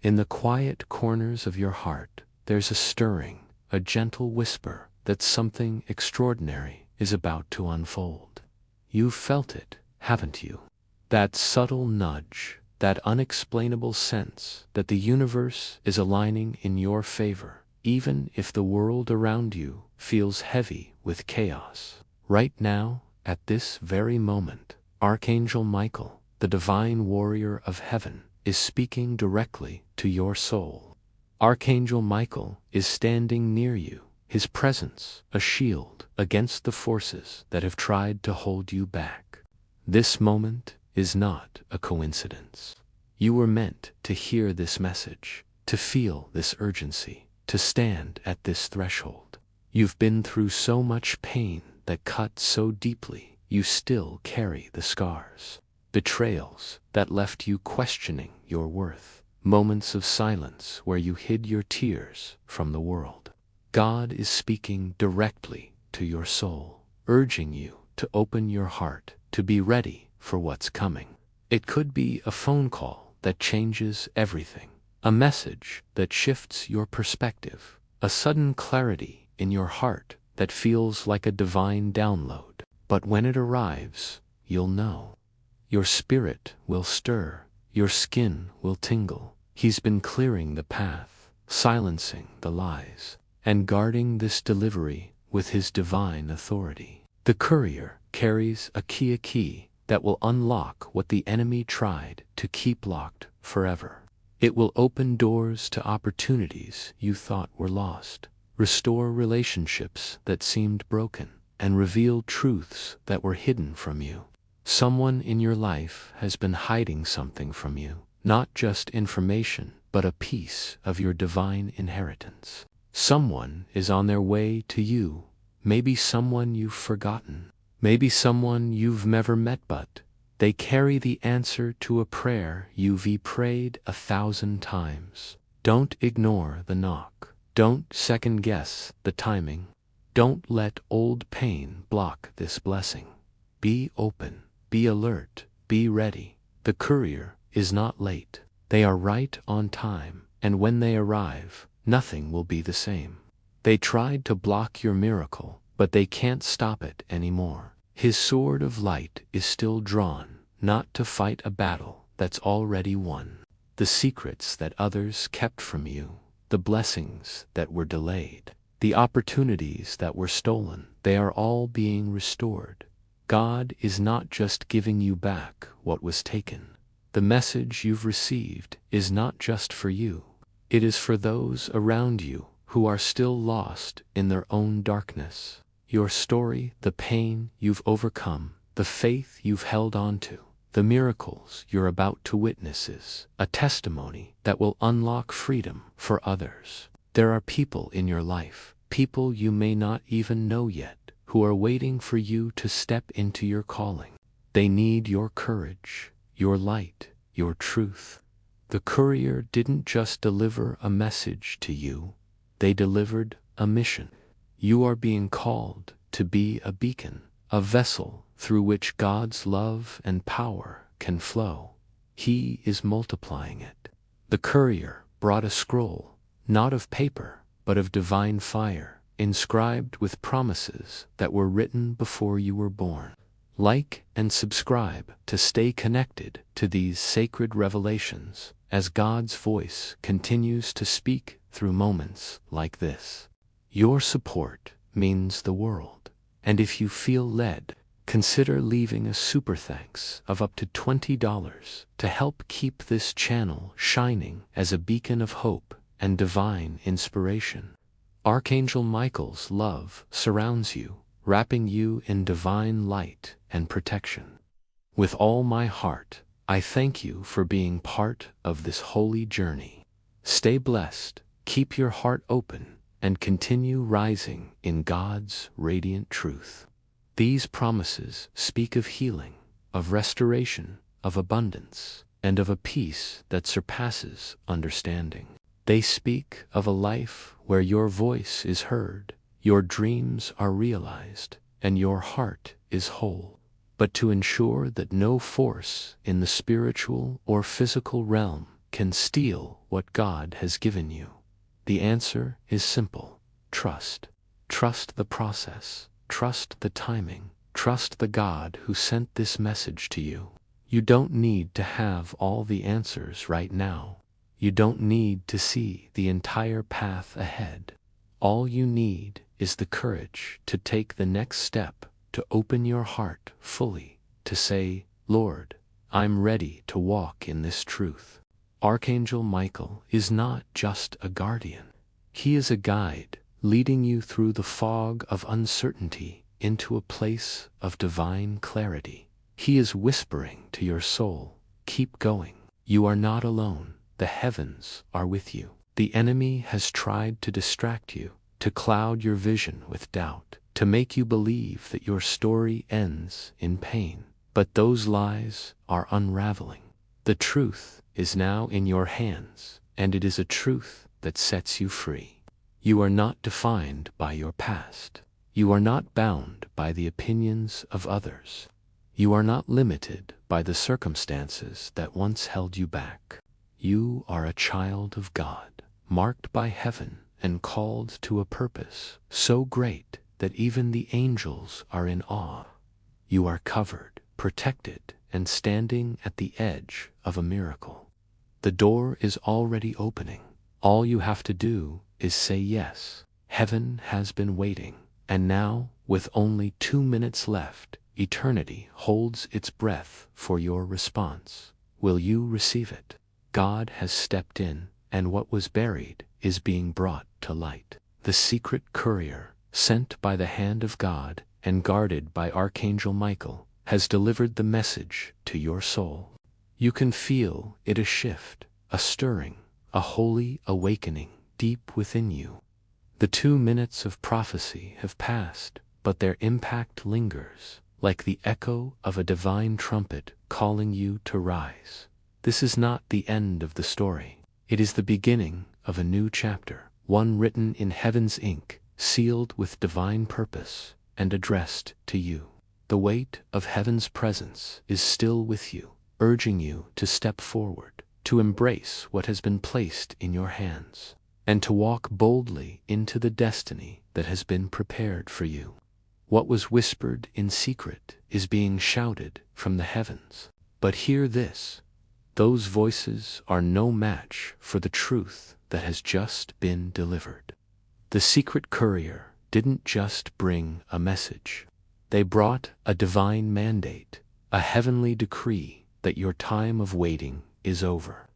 In the quiet corners of your heart, there's a stirring, a gentle whisper that something extraordinary is about to unfold. You've felt it, haven't you? That subtle nudge, that unexplainable sense that the universe is aligning in your favor, even if the world around you feels heavy with chaos. Right now, at this very moment, Archangel Michael, the divine warrior of heaven, is speaking directly to your soul. Archangel Michael is standing near you, his presence a shield against the forces that have tried to hold you back. This moment is not a coincidence. You were meant to hear this message, to feel this urgency, to stand at this threshold. You've been through so much pain that cut so deeply you still carry the scars. Betrayals that left you questioning your worth. Moments of silence where you hid your tears from the world. God is speaking directly to your soul, urging you to open your heart, to be ready for what's coming. It could be a phone call that changes everything, a message that shifts your perspective, a sudden clarity in your heart that feels like a divine download. But when it arrives, you'll know. Your spirit will stir, your skin will tingle. He's been clearing the path, silencing the lies, and guarding this delivery with his divine authority. The courier carries a key that will unlock what the enemy tried to keep locked forever. It will open doors to opportunities you thought were lost, restore relationships that seemed broken, and reveal truths that were hidden from you. Someone in your life has been hiding something from you, not just information, but a piece of your divine inheritance. Someone is on their way to you, maybe someone you've forgotten, maybe someone you've never met, but they carry the answer to a prayer you've prayed 1,000 times. Don't ignore the knock. Don't second-guess the timing. Don't let old pain block this blessing. Be open. Be alert, be ready. The courier is not late. They are right on time, and when they arrive, nothing will be the same. They tried to block your miracle, but they can't stop it anymore. His sword of light is still drawn, not to fight a battle that's already won. The secrets that others kept from you, the blessings that were delayed, the opportunities that were stolen, they are all being restored. God is not just giving you back what was taken. The message you've received is not just for you. It is for those around you who are still lost in their own darkness. Your story, the pain you've overcome, the faith you've held on to, the miracles you're about to witness is a testimony that will unlock freedom for others. There are people in your life, people you may not even know yet, who are waiting for you to step into your calling. They need your courage, your light, your truth. The courier didn't just deliver a message to you, they delivered a mission. You are being called to be a beacon, a vessel through which God's love and power can flow. He is multiplying it. The courier brought a scroll, not of paper, but of divine fire, inscribed with promises that were written before you were born. Like and subscribe to stay connected to these sacred revelations as God's voice continues to speak through moments like this. Your support means the world, and if you feel led, consider leaving a super thanks of up to $20 to help keep this channel shining as a beacon of hope and divine inspiration. Archangel Michael's love surrounds you, wrapping you in divine light and protection. With all my heart, I thank you for being part of this holy journey. Stay blessed, keep your heart open, and continue rising in God's radiant truth. These promises speak of healing, of restoration, of abundance, and of a peace that surpasses understanding. They speak of a life where your voice is heard, your dreams are realized, and your heart is whole. But to ensure that no force in the spiritual or physical realm can steal what God has given you? The answer is simple. Trust. Trust the process. Trust the timing. Trust the God who sent this message to you. You don't need to have all the answers right now. You don't need to see the entire path ahead. All you need is the courage to take the next step, to open your heart fully, to say, Lord, I'm ready to walk in this truth. Archangel Michael is not just a guardian. He is a guide, leading you through the fog of uncertainty into a place of divine clarity. He is whispering to your soul, keep going. You are not alone. The heavens are with you. The enemy has tried to distract you, to cloud your vision with doubt, to make you believe that your story ends in pain. But those lies are unraveling. The truth is now in your hands, and it is a truth that sets you free. You are not defined by your past. You are not bound by the opinions of others. You are not limited by the circumstances that once held you back. You are a child of God, marked by heaven and called to a purpose so great that even the angels are in awe. You are covered, protected, and standing at the edge of a miracle. The door is already opening. All you have to do is say yes. Heaven has been waiting, and now, with only 2 minutes left, eternity holds its breath for your response. Will you receive it? God has stepped in, and what was buried is being brought to light. The secret courier, sent by the hand of God and guarded by Archangel Michael, has delivered the message to your soul. You can feel it, a shift, a stirring, a holy awakening deep within you. The 2 minutes of prophecy have passed, but their impact lingers, like the echo of a divine trumpet calling you to rise. This is not the end of the story. It is the beginning of a new chapter, one written in heaven's ink, sealed with divine purpose, and addressed to you. The weight of heaven's presence is still with you, urging you to step forward, to embrace what has been placed in your hands, and to walk boldly into the destiny that has been prepared for you. What was whispered in secret is being shouted from the heavens. But hear this: those voices are no match for the truth that has just been delivered. The secret courier didn't just bring a message. They brought a divine mandate, a heavenly decree that your time of waiting is over.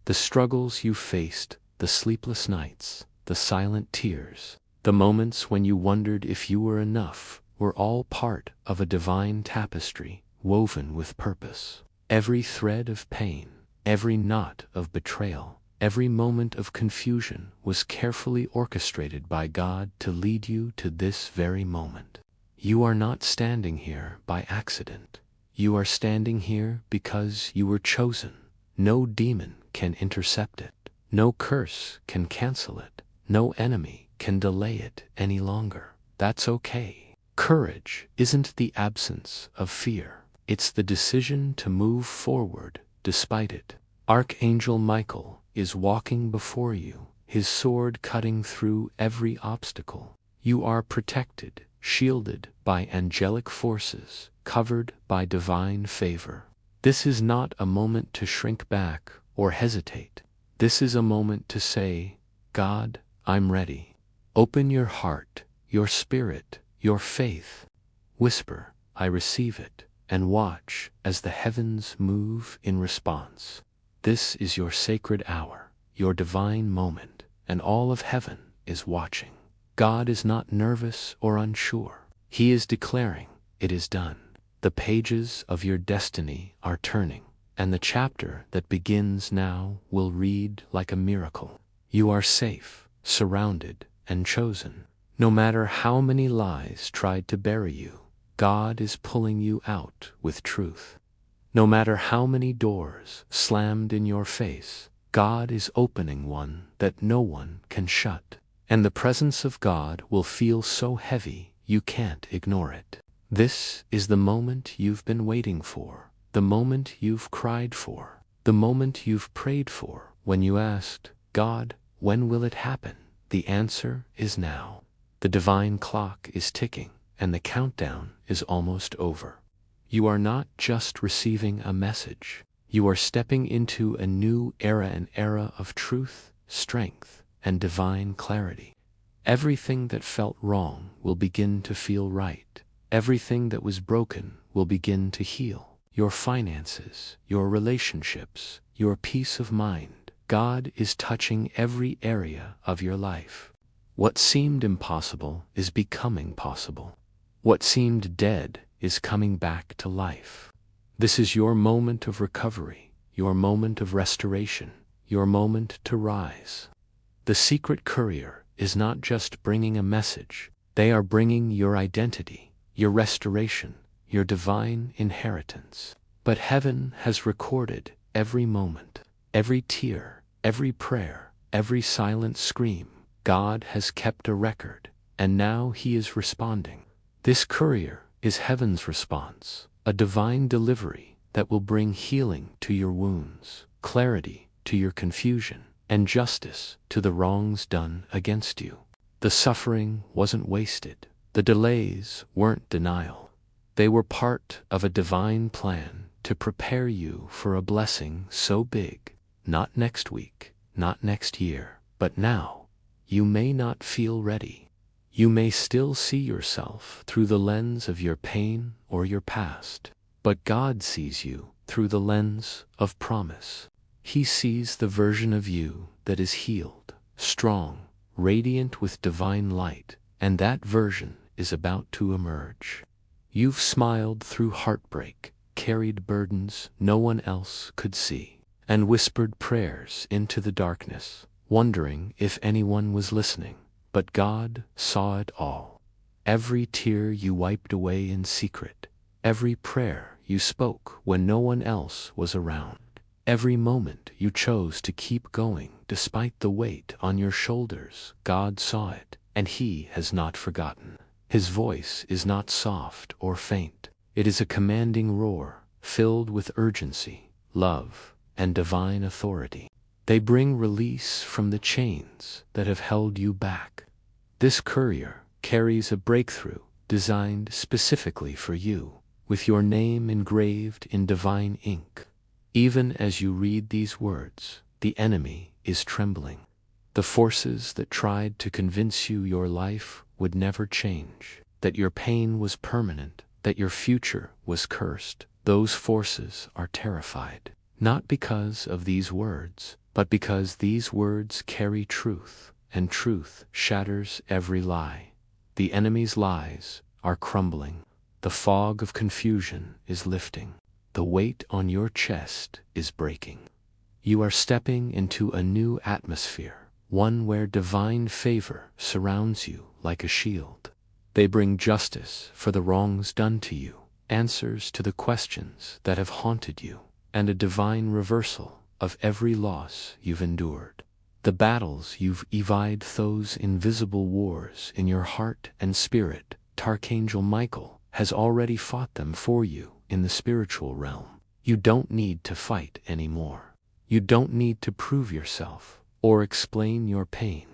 The struggles you faced, the sleepless nights, the silent tears, the moments when you wondered if you were enough, were all part of a divine tapestry woven with purpose. Every thread of pain, every knot of betrayal, every moment of confusion was carefully orchestrated by God to lead you to this very moment. You are not standing here by accident. You are standing here because you were chosen. No demon can intercept it. No curse can cancel it. No enemy can delay it any longer. That's okay. Courage isn't the absence of fear. It's the decision to move forward despite it. Archangel Michael is walking before you, his sword cutting through every obstacle. You are protected, shielded by angelic forces, covered by divine favor. This is not a moment to shrink back or hesitate. This is a moment to say, God, I'm ready. Open your heart, your spirit, your faith. Whisper, I receive it, and watch as the heavens move in response. This is your sacred hour, your divine moment, and all of heaven is watching. God is not nervous or unsure. He is declaring, it is done. The pages of your destiny are turning, and the chapter that begins now will read like a miracle. You are safe, surrounded, and chosen. No matter how many lies tried to bury you, God is pulling you out with truth. No matter how many doors slammed in your face, God is opening one that no one can shut. And the presence of God will feel so heavy you can't ignore it. This is the moment you've been waiting for, the moment you've cried for, the moment you've prayed for, When you asked, God, when will it happen? The answer is now. The divine clock is ticking, and the countdown is almost over. You are not just receiving a message. You are stepping into a new era, an era of truth, strength, and divine clarity. Everything that felt wrong will begin to feel right. Everything that was broken will begin to heal. Your finances, your relationships, your peace of mind. God is touching every area of your life. What seemed impossible is becoming possible. What seemed dead is coming back to life. This is your moment of recovery, your moment of restoration, your moment to rise. The secret courier is not just bringing a message. They are bringing your identity, your restoration, your divine inheritance. But heaven has recorded every moment, every tear, every prayer, every silent scream. God has kept a record, and now He is responding. This courier is heaven's response, a divine delivery that will bring healing to your wounds, clarity to your confusion, and justice to the wrongs done against you. The suffering wasn't wasted. The delays weren't denial. They were part of a divine plan to prepare you for a blessing so big, not next week, not next year, but now. You may not feel ready. You may still see yourself through the lens of your pain or your past, but God sees you through the lens of promise. He sees the version of you that is healed, strong, radiant with divine light, and that version is about to emerge. You've smiled through heartbreak, carried burdens no one else could see, and whispered prayers into the darkness, wondering if anyone was listening, but God saw it all. Every tear you wiped away in secret, every prayer you spoke when no one else was around, every moment you chose to keep going despite the weight on your shoulders, God saw it, and He has not forgotten. His voice is not soft or faint. It is a commanding roar, filled with urgency, love, and divine authority. They bring release from the chains that have held you back. This courier carries a breakthrough designed specifically for you, with your name engraved in divine ink. Even as you read these words, the enemy is trembling. The forces that tried to convince you your life would never change, that your pain was permanent, that your future was cursed, those forces are terrified, not because of these words, but because these words carry truth, and truth shatters every lie. The enemy's lies are crumbling. The fog of confusion is lifting. The weight on your chest is breaking. You are stepping into a new atmosphere, one where divine favor surrounds you like a shield. They bring justice for the wrongs done to you, answers to the questions that have haunted you, and a divine reversal of every loss you've endured. The battles you've evaded, those invisible wars in your heart and spirit, Archangel Michael has already fought them for you in the spiritual realm. You don't need to fight anymore. You don't need to prove yourself or explain your pain.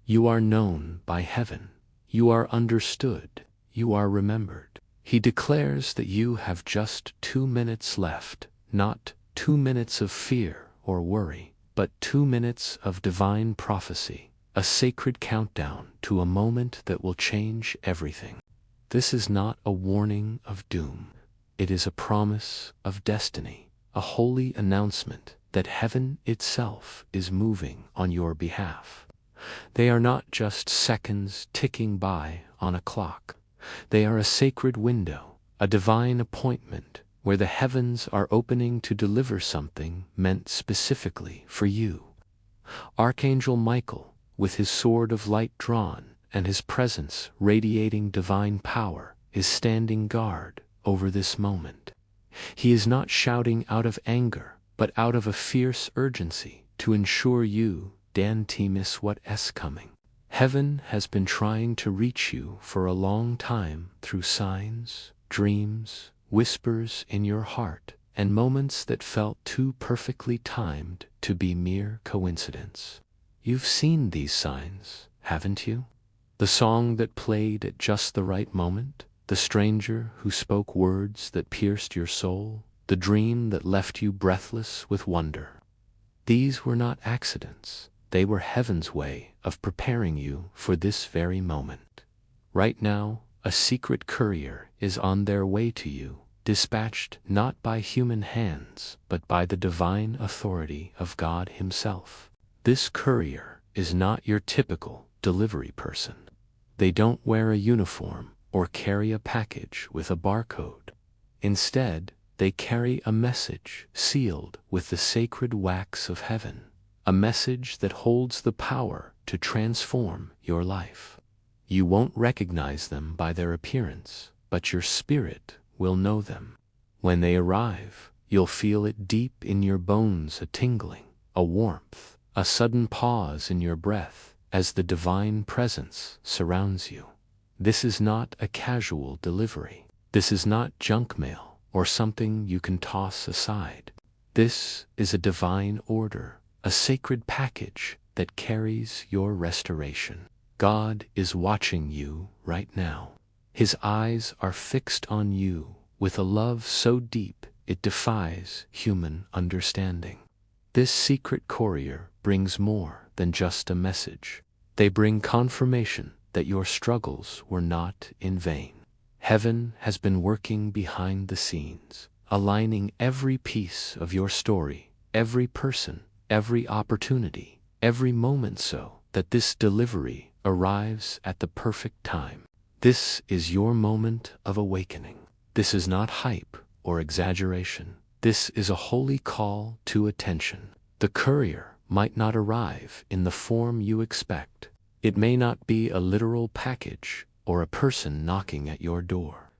You are known by heaven. You are understood. You are remembered. He declares that you have just 2 minutes left, not 2 minutes of fear or worry, but 2 minutes of divine prophecy, a sacred countdown to a moment that will change everything. This is not a warning of doom. It is a promise of destiny, a holy announcement that heaven itself is moving on your behalf. They are not just seconds ticking by on a clock. They are a sacred window, a divine appointment, where the heavens are opening to deliver something meant specifically for you. Archangel Michael, with his sword of light drawn and his presence radiating divine power, is standing guard over this moment. He is not shouting out of anger, but out of a fierce urgency to ensure you don't miss what's coming. Heaven has been trying to reach you for a long time through signs, dreams, whispers in your heart, and moments that felt too perfectly timed to be mere coincidence. You've seen these signs, haven't you? The song that played at just the right moment, the stranger who spoke words that pierced your soul, the dream that left you breathless with wonder. These were not accidents. They were heaven's way of preparing you for this very moment. Right now, a secret courier is on their way to you, dispatched not by human hands, but by the divine authority of God Himself. This courier is not your typical delivery person. They don't wear a uniform or carry a package with a barcode. Instead, they carry a message sealed with the sacred wax of heaven, a message that holds the power to transform your life. You won't recognize them by their appearance, but your spirit will know them. When they arrive, you'll feel it deep in your bones, a tingling, a warmth, a sudden pause in your breath as the divine presence surrounds you. This is not a casual delivery. This is not junk mail or something you can toss aside. This is a divine order, a sacred package that carries your restoration. God is watching you right now. His eyes are fixed on you with a love so deep it defies human understanding. This secret courier brings more than just a message. They bring confirmation that your struggles were not in vain. Heaven has been working behind the scenes, aligning every piece of your story, every person, every opportunity, every moment so that this delivery arrives at the perfect time. This is your moment of awakening. This is not hype or exaggeration. This is a holy call to attention. The courier might not arrive in the form you expect. It may not be a literal package or a person knocking at your door.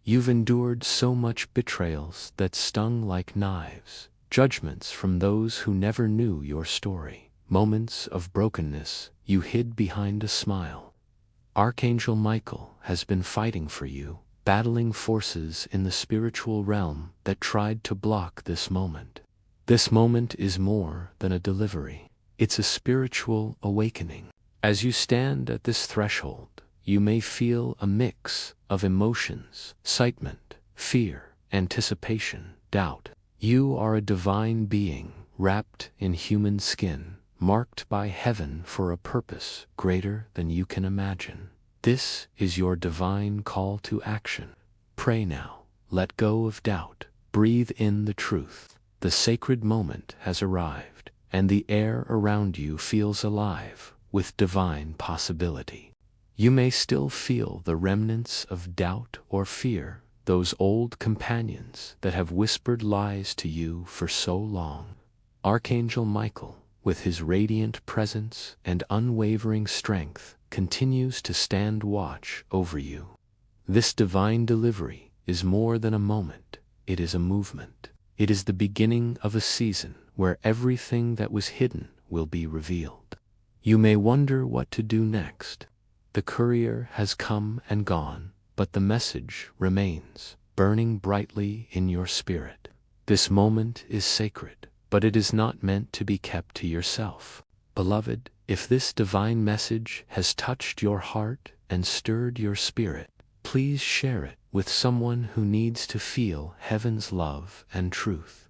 You've endured so much betrayals that stung like knives, judgments from those who never knew your story, moments of brokenness you hid behind a smile. Archangel Michael has been fighting for you, battling forces in the spiritual realm that tried to block this moment. This moment is more than a delivery. It's a spiritual awakening. As you stand at this threshold, you may feel a mix of emotions: excitement, fear, anticipation, doubt. You are a divine being wrapped in human skin, marked by heaven for a purpose greater than you can imagine. This is your divine call to action. Pray now. Let go of doubt. Breathe in the truth. The sacred moment has arrived, and the air around you feels alive with divine possibility. You may still feel the remnants of doubt or fear, those old companions that have whispered lies to you for so long. Archangel Michael, with his radiant presence and unwavering strength, continues to stand watch over you. This divine delivery is more than a moment. It is a movement. It is the beginning of a season where everything that was hidden will be revealed. You may wonder what to do next. The courier has come and gone, but the message remains, burning brightly in your spirit. This moment is sacred, but it is not meant to be kept to yourself. Beloved, if this divine message has touched your heart and stirred your spirit, please share it with someone who needs to feel heaven's love and truth.